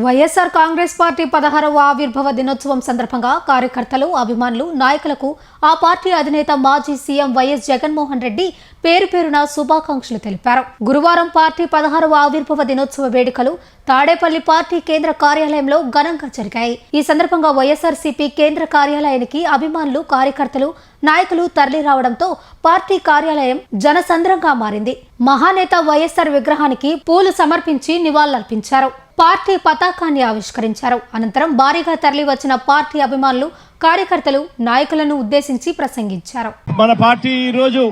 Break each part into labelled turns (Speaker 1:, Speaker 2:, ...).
Speaker 1: YSR Congress party 16వ ఆవిర్భావ దినోత్సవం సందర్భంగా కార్యకర్తలు, అభిమానులు, నాయకులకు ఆ పార్టీ అధినేత మాజీ సీఎం వైఎస్ జగన్మోహన్ రెడ్డి పేరు పేరున శుభాకాంక్షలు తెలిపారు. గురువారం పార్టీ 16వ ఆవిర్భావ దినోత్సవ వేడుకలు తాడేపల్లి పార్టీ కేంద్ర కార్యాలయంలో ఘనంగా జరిగాయి. ఈ సందర్భంగా వైఎస్ఆర్సీపీ కేంద్ర కార్యాలయానికి అభిమానులు, కార్యకర్తలు, నాయకులు తరలి రావడంతో పార్టీ కార్యాలయం జనసంద్రంగా మారింది. మహానేత వైఎస్ఆర్ విగ్రహానికి పూలు సమర్పించి నివాళులర్పించారు. పార్టీ పతాకాన్ని ఆవిష్కరించారు. అనంతరం భారీగా తరలి వచ్చిన పార్టీ అభిమానులు, కార్యకర్తలు, నాయకులను ఉద్దేశించి ప్రసంగించారు.
Speaker 2: మన పార్టీ ఈ రోజు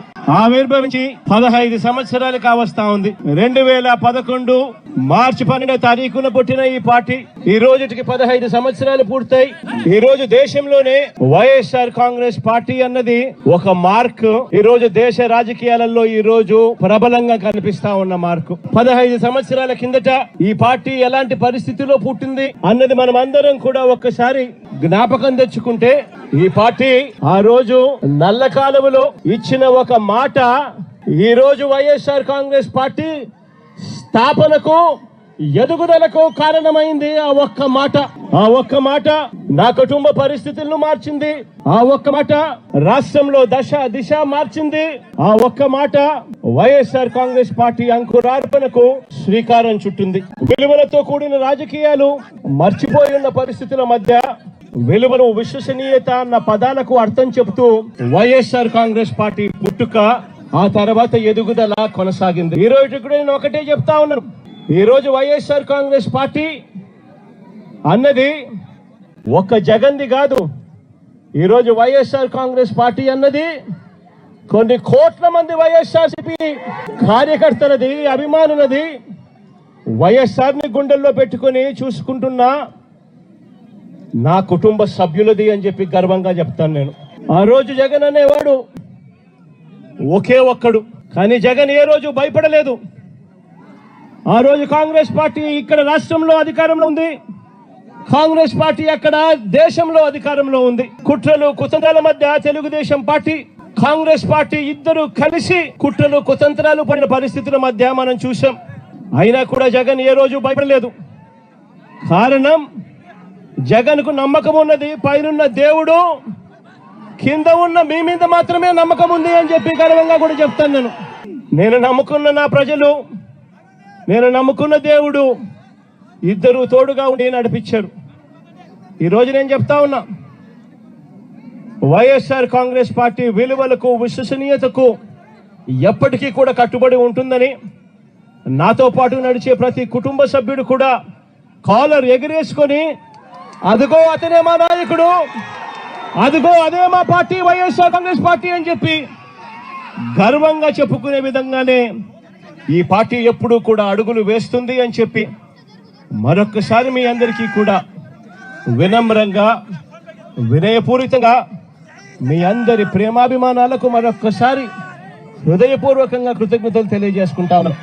Speaker 2: ఆవిర్భవించి 15 సంవత్సరాలు కావస్తా ఉంది. 2011 మార్చి 12వ తారీఖున పుట్టిన ఈ పార్టీ ఈ రోజుకి 15 సంవత్సరాలు పూర్తయి ఈ రోజు దేశంలోనే వైఎస్ఆర్ కాంగ్రెస్ పార్టీ అన్నది ఒక మార్క్. ఈ రోజు దేశ రాజకీయాలలో ఈ రోజు ప్రబలంగా కనిపిస్తా ఉన్న మార్కు. 15 సంవత్సరాల కిందట ఈ పార్టీ ఎలాంటి పరిస్థితిలో పుట్టింది అన్నది మనం అందరం కూడా ఒక్కసారి జ్ఞాపకం తెచ్చుకుంటే, ఈ పార్టీ ఆ రోజు నల్ల కాలువలో ఇచ్చిన ఒక మాట ఈ రోజు వైఎస్ఆర్ కాంగ్రెస్ పార్టీ స్థాపనకు, ఎదుగుదలకు కారణమైంది. ఆ ఒక్క మాట నా కుటుంబ పరిస్థితులను మార్చింది. ఆ ఒక్క మాట రాష్ట్రంలో దిశ మార్చింది. ఆ ఒక్క మాట వైఎస్ఆర్ కాంగ్రెస్ పార్టీ అంకురార్పణకు శ్రీకారం చుట్టింది. విలువలతో కూడిన రాజకీయాలు మర్చిపోయి ఉన్న పరిస్థితుల మధ్య విలువలు, విశ్వసనీయత అన్న పదాలకు అర్థం చెబుతూ వైఎస్ఆర్ కాంగ్రెస్ పార్టీ పుట్టుక, ఆ తర్వాత ఎదుగుదల కొనసాగింది. ఈ రోజు కూడా నేను ఒకటే చెప్తా ఉన్నాను. ఈ రోజు వైఎస్ఆర్ కాంగ్రెస్ పార్టీ అన్నది ఒక్క జగన్ది కాదు. ఈ రోజు వైఎస్ఆర్ కాంగ్రెస్ పార్టీ అన్నది కొన్ని కోట్ల మంది వైఎస్ఆర్సీపీ కార్యకర్తలది, అభిమానులది. వైఎస్ఆర్ ని గుండెల్లో పెట్టుకుని చూసుకుంటున్నా నా కుటుంబ సభ్యులది అని చెప్పి గర్వంగా చెప్తాను నేను. ఆ రోజు జగన్ అనేవాడు ఒకే ఒక్కడు, కానీ జగన్ ఏ రోజు భయపడలేదు. ఆ రోజు కాంగ్రెస్ పార్టీ ఇక్కడ రాష్ట్రంలో అధికారంలో ఉంది, కాంగ్రెస్ పార్టీ అక్కడ దేశంలో అధికారంలో ఉంది. కుట్రలు, కుతంత్రాల మధ్య తెలుగుదేశం పార్టీ, కాంగ్రెస్ పార్టీ ఇద్దరు కలిసి కుట్రలు, కుతంత్రాలు పడిన పరిస్థితుల మధ్య మనం చూసాం. అయినా కూడా జగన్ ఏ రోజు భయపడలేదు. కారణం, జగన్ కు నమ్మకం ఉన్నది పైనున్న దేవుడు, కింద ఉన్న మీ మీద మాత్రమే నమ్మకం ఉంది అని చెప్పి గర్వంగా కూడా చెప్తాను నేను నమ్ముకున్న నా ప్రజలు, నేను నమ్ముకున్న దేవుడు ఇద్దరు తోడుగా ఉండి నడిపించారు. ఈరోజు నేను చెప్తా ఉన్నా, వైఎస్ఆర్ కాంగ్రెస్ పార్టీ విలువలకు, విశ్వసనీయతకు ఎప్పటికీ కూడా కట్టుబడి ఉంటుందని నాతో పాటు నడిచే ప్రతి కుటుంబ సభ్యుడు కూడా కాలర్ ఎగిరేసుకొని, అదిగో అతనే మా నాయకుడు, అదిగో అదే మా పార్టీ వైఎస్ఆర్ కాంగ్రెస్ పార్టీ అని చెప్పి గర్వంగా చెప్పుకునే విధంగానే ఈ పార్టీ ఎప్పుడూ కూడా అడుగులు వేస్తుంది అని చెప్పి మరొక్కసారి మీ అందరికీ కూడా వినమ్రంగా, వినయపూరితంగా మీ అందరి ప్రేమాభిమానాలకు మరొక్కసారి హృదయపూర్వకంగా కృతజ్ఞతలు తెలియజేసుకుంటాను.